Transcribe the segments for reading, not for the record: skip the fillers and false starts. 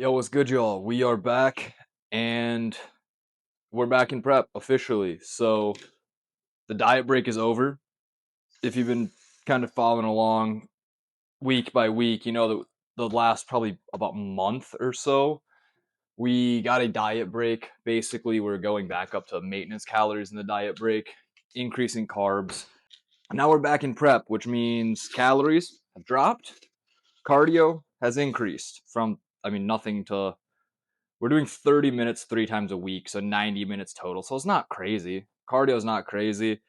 Yo, what's good, y'all? We are back, and we're back in prep officially. So the diet break is over. If you've been kind of following along week by week, you know that the last probably about month or so, we got a diet break. Basically, we're going back up to maintenance calories in the diet break, increasing carbs. Now we're back in prep, which means calories have dropped, cardio has increased from, nothing to we're doing 30 minutes 3 times a week, so 90 minutes total. So it's not crazy. Cardio is not crazy.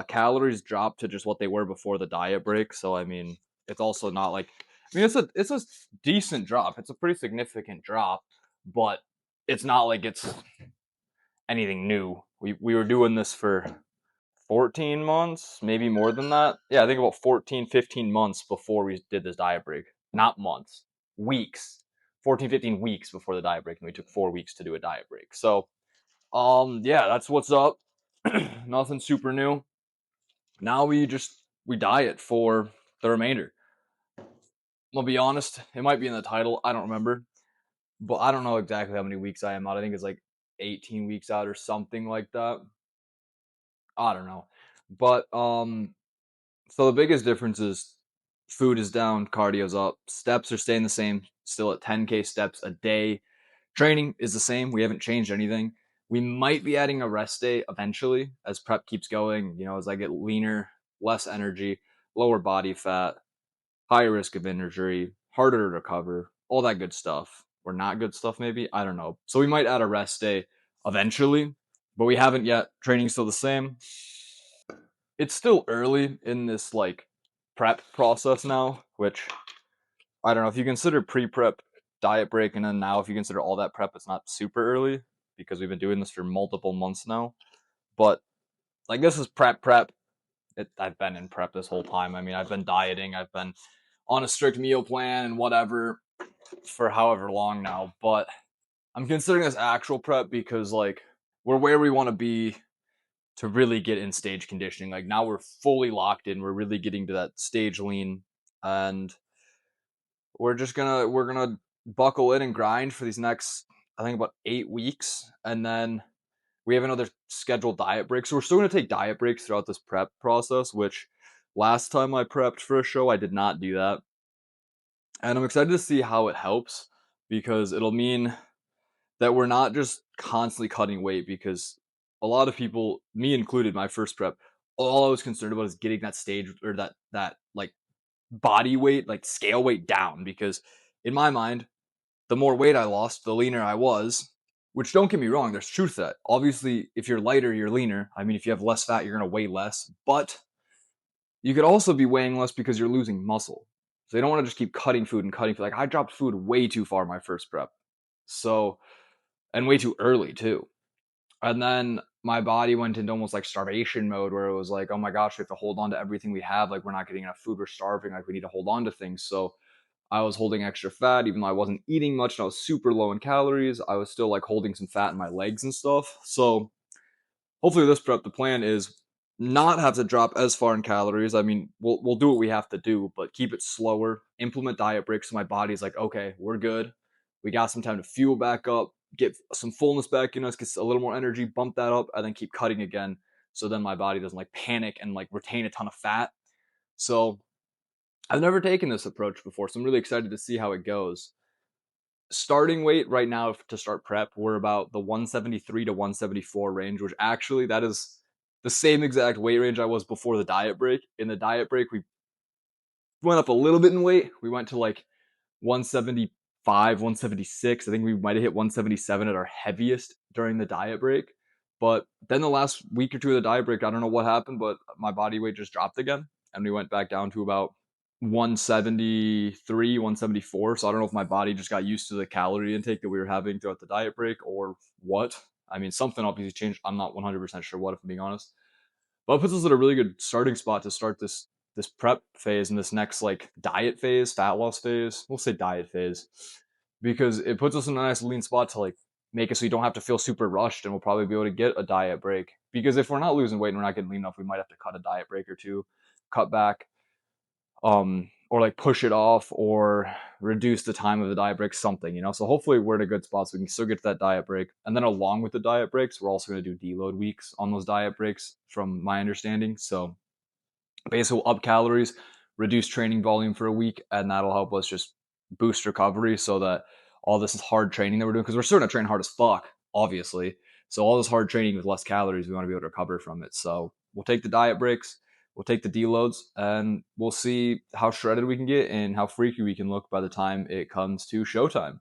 Calories drop to just what they were before the diet break. So it's also not like it's a decent drop. It's a pretty significant drop, but it's not like it's anything new. We were doing this for 14 months, maybe more than that. Yeah, I think about 14, 15 months before we did this diet break. Not months, weeks. 14, 15 weeks before the diet break, and we took 4 weeks to do a diet break. So, yeah, that's what's up. Nothing super new. Now we diet for the remainder. I'll be honest, it might be in the title. I don't remember, but I don't know exactly how many weeks I am out. I think it's like 18 weeks out or something like that. I don't know, but so the biggest difference is food is down, cardio's up, steps are staying the same, still at 10K steps a day. Training is the same. We haven't changed anything. We might be adding a rest day eventually as prep keeps going, as I get leaner, less energy, lower body fat, higher risk of injury, harder to recover, all that good stuff. Or not good stuff, maybe. I don't know. So we might add a rest day eventually, but we haven't yet. Training's still the same. It's still early in this like prep process now, which I don't know if you consider pre-prep diet break and then now if you consider all that prep, it's not super early because we've been doing this for multiple months now. But like this is prep. I've been in prep this whole time. I've been dieting. I've been on a strict meal plan and whatever for however long now. But I'm considering this actual prep because like we're where we want to be to really get in stage conditioning. Like now we're fully locked in. We're really getting to that stage lean, and we're gonna buckle in and grind for these next I think about 8 weeks, and then we have another scheduled diet break. So we're still gonna take diet breaks throughout this prep process. Which last time I prepped for a show, I did not do that, and I'm excited to see how it helps because it'll mean that we're not just constantly cutting weight because a lot of people, me included, my first prep, all I was concerned about is getting that stage or that like body weight, like scale weight down because in my mind, the more weight I lost, the leaner I was. Which don't get me wrong, there's truth to that. Obviously, if you're lighter, you're leaner. If you have less fat, you're gonna weigh less. But you could also be weighing less because you're losing muscle. So you don't want to just keep cutting food and cutting food. Like I dropped food way too far my first prep. So and way too early too. And then my body went into almost like starvation mode where it was like, oh my gosh, we have to hold on to everything we have. Like we're not getting enough food, we're starving, like we need to hold on to things. So I was holding extra fat, even though I wasn't eating much and I was super low in calories. I was still like holding some fat in my legs and stuff. So hopefully this prep, the plan is not have to drop as far in calories. We'll do what we have to do, but keep it slower. Implement diet breaks so my body's like, okay, we're good. We got some time to fuel back up, get some fullness back in us, get a little more energy, bump that up, and then keep cutting again. So then my body doesn't like panic and like retain a ton of fat. So I've never taken this approach before, so I'm really excited to see how it goes. Starting weight right now to start prep, we're about the 173 to 174 range, which actually that is the same exact weight range I was before the diet break. In the diet break, we went up a little bit in weight. We went to like 175, 176. I think we might have hit 177 at our heaviest during the diet break. But then the last week or two of the diet break, I don't know what happened, but my body weight just dropped again. And we went back down to about 173, 174. So I don't know if my body just got used to the calorie intake that we were having throughout the diet break or what. Something obviously changed. I'm not 100% sure what, if I'm being honest. But it puts us at a really good starting spot to start this prep phase and this next like diet phase, fat loss phase. We'll say diet phase because it puts us in a nice lean spot to like make it so you don't have to feel super rushed, and we'll probably be able to get a diet break. Because if we're not losing weight and we're not getting lean enough, we might have to cut a diet break or two, cut back. or like push it off or reduce the time of the diet break, something, you know? So hopefully we're in a good spot so we can still get to that diet break. And then along with the diet breaks, we're also going to do deload weeks on those diet breaks from my understanding. So basically we'll up calories, reduce training volume for a week, and that'll help us just boost recovery so that all this is hard training that we're doing, because we're still going to train hard as fuck, obviously. So all this hard training with less calories, we want to be able to recover from it. So we'll take the diet breaks, we'll take the deloads, and we'll see how shredded we can get and how freaky we can look by the time it comes to showtime.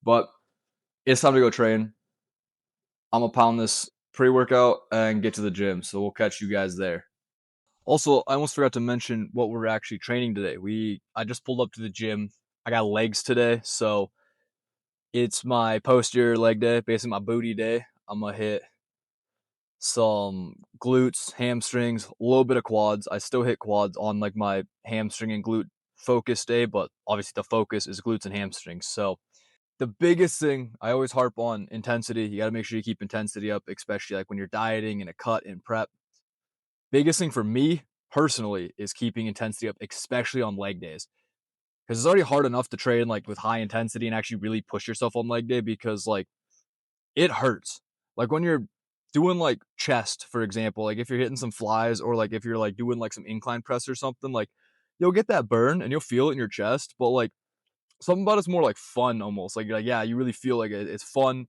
But it's time to go train. I'm gonna pound this pre-workout and get to the gym. So we'll catch you guys there. Also, I almost forgot to mention what we're actually training today. I just pulled up to the gym. I got legs today, so it's my posterior leg day, basically my booty day. I'm gonna hit some glutes, hamstrings, a little bit of quads. I still hit quads on like my hamstring and glute focus day, but obviously the focus is glutes and hamstrings. So the biggest thing I always harp on, intensity. You got to make sure you keep intensity up, especially like when you're dieting and a cut and prep. Biggest thing for me personally is keeping intensity up, especially on leg days. Because it's already hard enough to train like with high intensity and actually really push yourself on leg day, because like it hurts. Like when you're doing like chest, for example, like if you're hitting some flies, or like if you're like doing like some incline press or something, like you'll get that burn and you'll feel it in your chest. But like something about it's more like fun almost. Like you're like, yeah, you really feel like it's fun.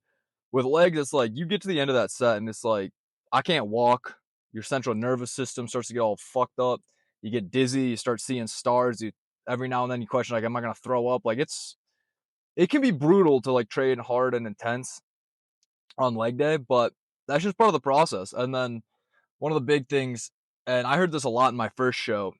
With legs, it's like you get to the end of that set and it's like, I can't walk. Your central nervous system starts to get all fucked up. You get dizzy. You start seeing stars. Every now and then you question like, am I gonna throw up? Like it can be brutal to like train hard and intense on leg day, but that's just part of the process. And then one of the big things, and I heard this a lot in my first show,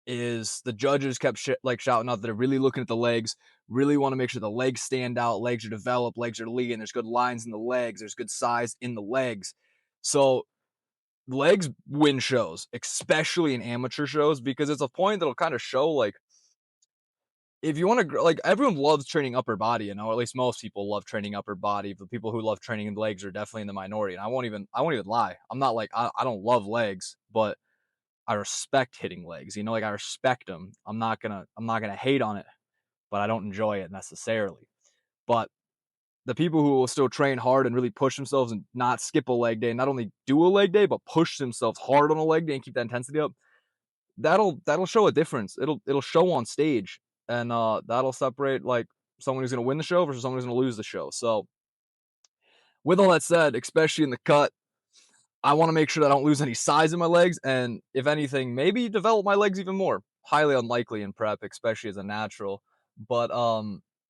is the judges kept like shouting out that they're really looking at the legs, really want to make sure the legs stand out, legs are developed, legs are lean, there's good lines in the legs, there's good size in the legs. So legs win shows, especially in amateur shows, because it's a point that'll kind of show like, if you want to, like, everyone loves training upper body, you know, or at least most people love training upper body. The people who love training legs are definitely in the minority. And I won't even lie. I'm not like, I don't love legs, but I respect hitting legs, you know, like I respect them. I'm not gonna hate on it, but I don't enjoy it necessarily. But the people who will still train hard and really push themselves and not skip a leg day, not only do a leg day, but push themselves hard on a leg day and keep that intensity up, that'll show a difference. It'll show on stage, and that'll separate like someone who's gonna win the show versus someone who's gonna lose the show. So with all that said, especially in the cut, I want to make sure that I don't lose any size in my legs, and if anything, maybe develop my legs even more. Highly unlikely in prep, especially as a natural. But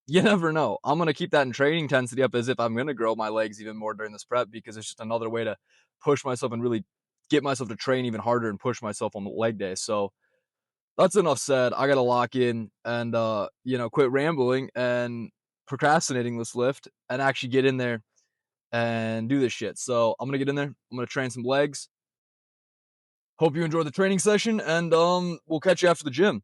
you never know. I'm gonna keep that in training intensity up as if I'm gonna grow my legs even more during this prep, because it's just another way to push myself and really get myself to train even harder and push myself on the leg day. So that's enough said. I gotta lock in and quit rambling and procrastinating this lift and actually get in there and do this shit. So I'm gonna get in there. I'm gonna train some legs. Hope you enjoyed the training session, and we'll catch you after the gym.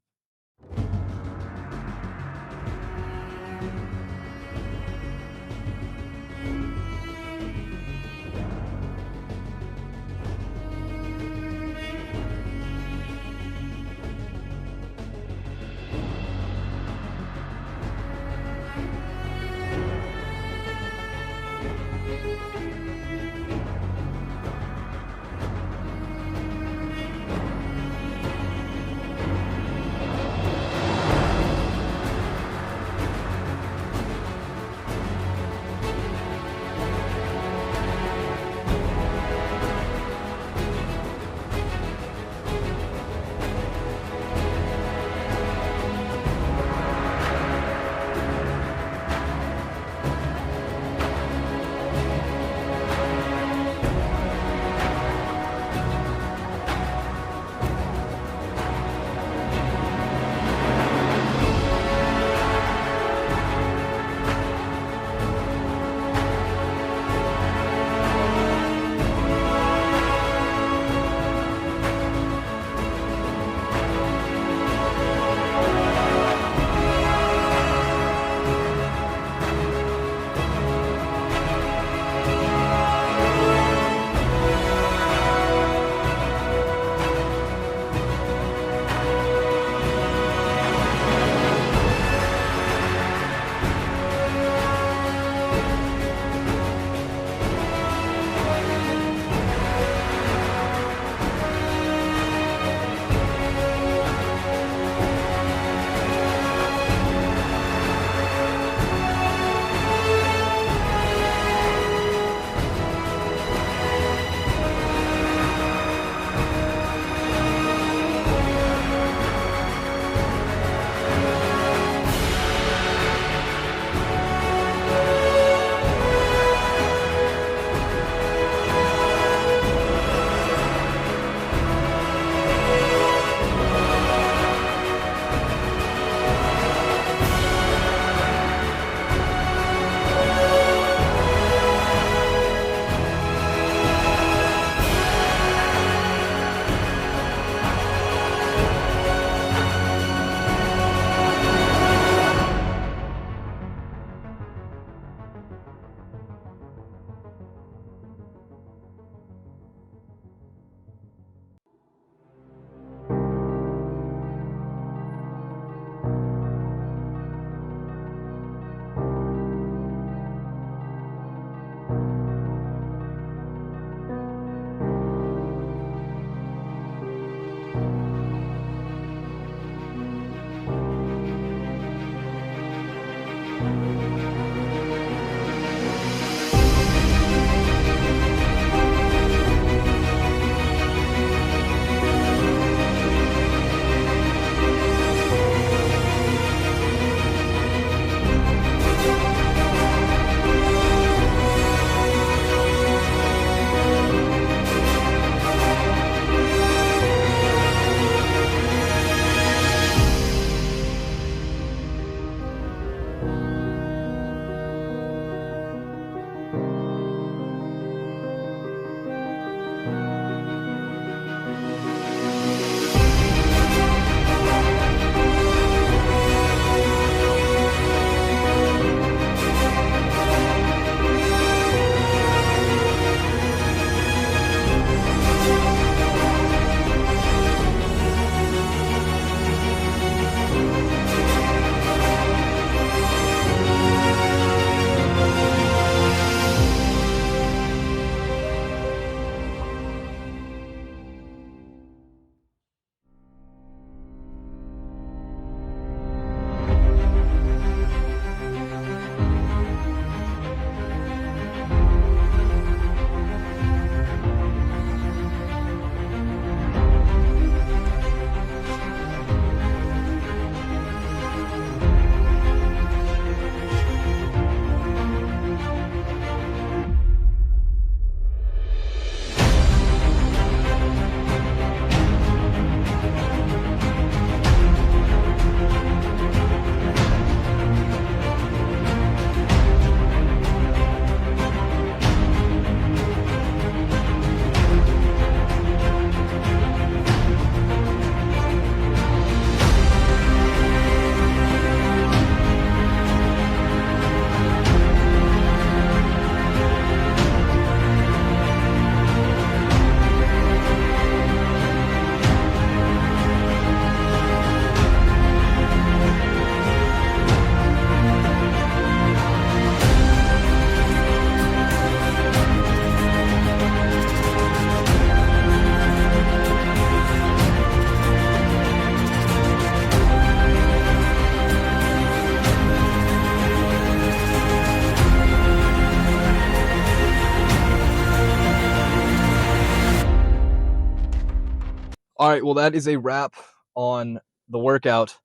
All right, well, that is a wrap on the workout.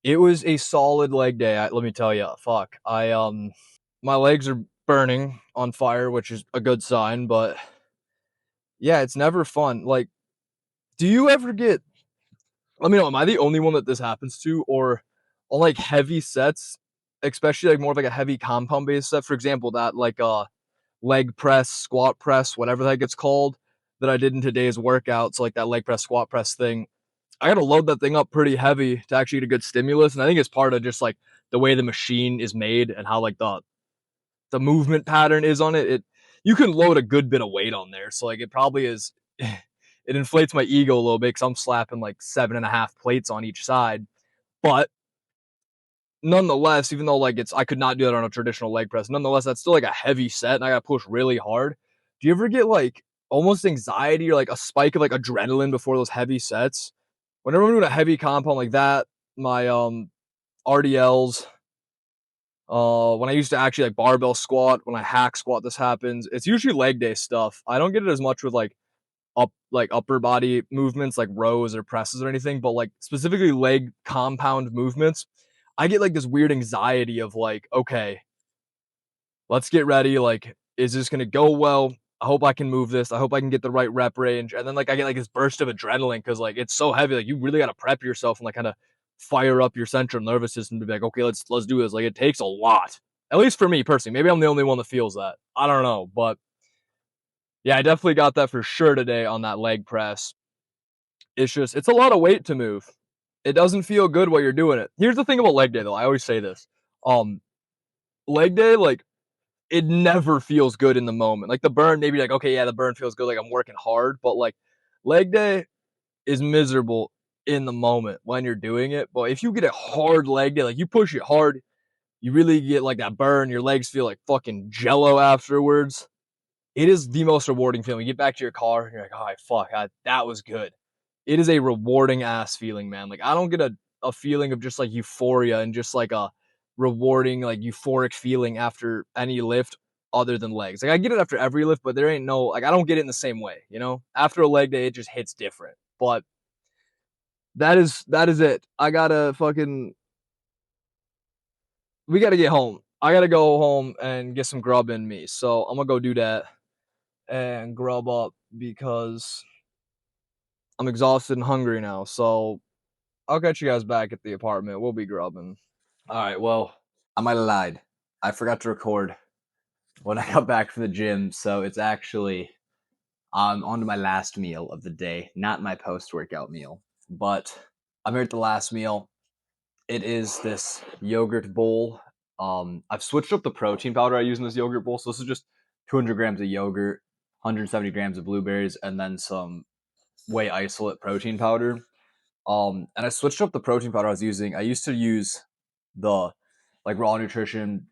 It was a solid leg day. Let me tell you, fuck. My legs are burning on fire, which is a good sign. But yeah, it's never fun. Like, do you ever get? Let me know. Am I the only one that this happens to, or on like heavy sets, especially like more of like a heavy compound based set? For example, that like leg press, squat press, whatever that gets called, that I did in today's workout. So like that leg press, squat press thing. I got to load that thing up pretty heavy to actually get a good stimulus. And I think it's part of just like the way the machine is made and how like the movement pattern is on it. You can load a good bit of weight on there. So like it probably is it inflates my ego a little bit because I'm slapping like 7.5 plates on each side. But nonetheless, even though like I could not do that on a traditional leg press, nonetheless, that's still like a heavy set and I gotta push really hard. Do you ever get like almost anxiety or like a spike of like adrenaline before those heavy sets? Whenever I'm doing a heavy compound like that, my RDLs, when I used to actually like barbell squat, when I hack squat, this happens. It's usually leg day stuff. I don't get it as much with like upper body movements like rows or presses or anything, but like specifically leg compound movements, I get like this weird anxiety of like, okay, let's get ready. Like, is this gonna go well? I hope I can move this. I hope I can get the right rep range. And then like I get like this burst of adrenaline because like it's so heavy. Like you really gotta prep yourself and like kind of fire up your central nervous system to be like, okay, let's do this. Like it takes a lot. At least for me personally. Maybe I'm the only one that feels that. I don't know. But yeah, I definitely got that for sure today on that leg press. It's a lot of weight to move. It doesn't feel good while you're doing it. Here's the thing about leg day though. I always say this. Um Leg day, like it never feels good in the moment. Like the burn, maybe like, okay, yeah, the burn feels good, like I'm working hard, but like leg day is miserable in the moment when you're doing it. But if you get a hard leg day, like you push it hard, you really get like that burn, your legs feel like fucking jello afterwards. It is the most rewarding feeling. You get back to your car and you're like, oh fuck, that was good. It is a rewarding ass feeling, man. Like I don't get a feeling of just like euphoria and just like a rewarding, like euphoric feeling after any lift other than legs. Like I get it after every lift, but there ain't no like I don't get it in the same way, you know? After a leg day, it just hits different. But that is it. I gotta fucking we gotta get home. I gotta go home and get some grub in me. So I'm gonna go do that and grub up because I'm exhausted and hungry now. So I'll catch you guys back at the apartment. We'll be grubbing. All right. Well, I might have lied. I forgot to record when I got back from the gym. So it's actually on to my last meal of the day, not my post workout meal. But I'm here at the last meal. It is this yogurt bowl. I've switched up the protein powder I use in this yogurt bowl. So this is just 200 grams of yogurt, 170 grams of blueberries, and then some whey isolate protein powder. And I switched up the protein powder I was using. I used to use the like raw nutrition,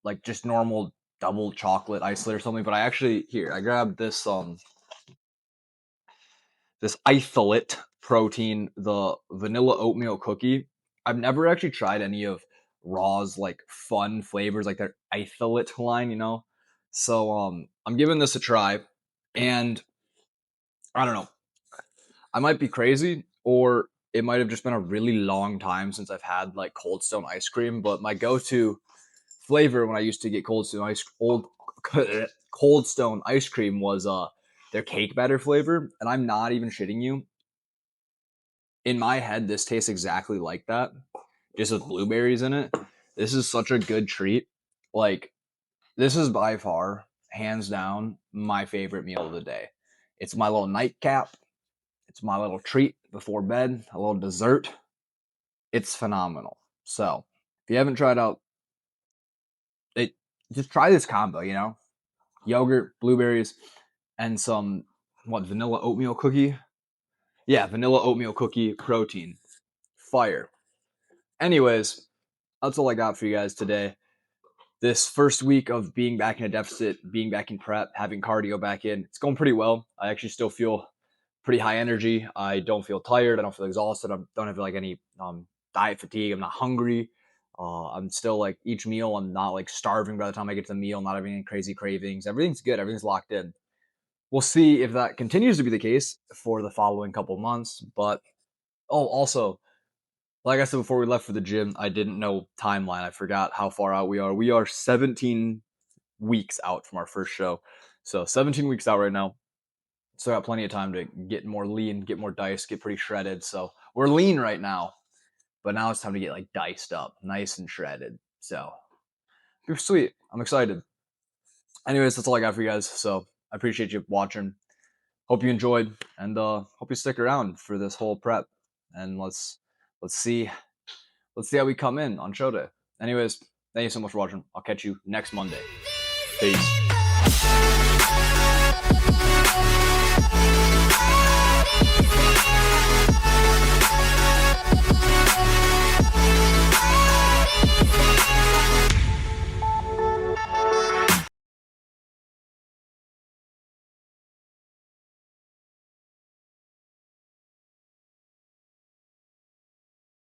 like just normal double chocolate isolate or something. But I grabbed this isolate protein, the vanilla oatmeal cookie. I've never actually tried any of Raw's like fun flavors, like their isolate line, you know. So I'm giving this a try, and I don't know. I might be crazy, or it might have just been a really long time since I've had like Cold Stone ice cream. But my go-to flavor when I used to get Cold Stone ice cream was their cake batter flavor, and I'm not even shitting you. In my head, this tastes exactly like that, just with blueberries in it. This is such a good treat. Like this is by far, hands down, my favorite meal of the day. It's my little nightcap. It's my little treat before bed, a little dessert. It's phenomenal. So, if you haven't tried out it, just try this combo, you know? Yogurt, blueberries, and some vanilla oatmeal cookie. Yeah, vanilla oatmeal cookie protein. Fire. Anyways, that's all I got for you guys today. This first week of being back in a deficit, being back in prep, having cardio back in, it's going pretty well. I actually still feel pretty high energy. I don't feel tired. I don't feel exhausted. I don't have like any diet fatigue. I'm not hungry. I'm still like each meal, I'm not like starving by the time I get to the meal, not having any crazy cravings. Everything's good. Everything's locked in. we'll see if that continues to be the case for the following couple months. But also, like I said before we left for the gym, I didn't know timeline. I forgot how far out we are. We are 17 weeks out from our first show. So 17 weeks out right now. So I got plenty of time to get more lean, get more diced, get pretty shredded. So we're lean right now, but now it's time to get like diced up, nice and shredded. So sweet. I'm excited. Anyways, that's all I got for you guys. So I appreciate you watching. Hope you enjoyed, and hope you stick around for this whole prep. And let's see how we come in on show day. Anyways, thank you so much for watching. I'll catch you next Monday. Peace.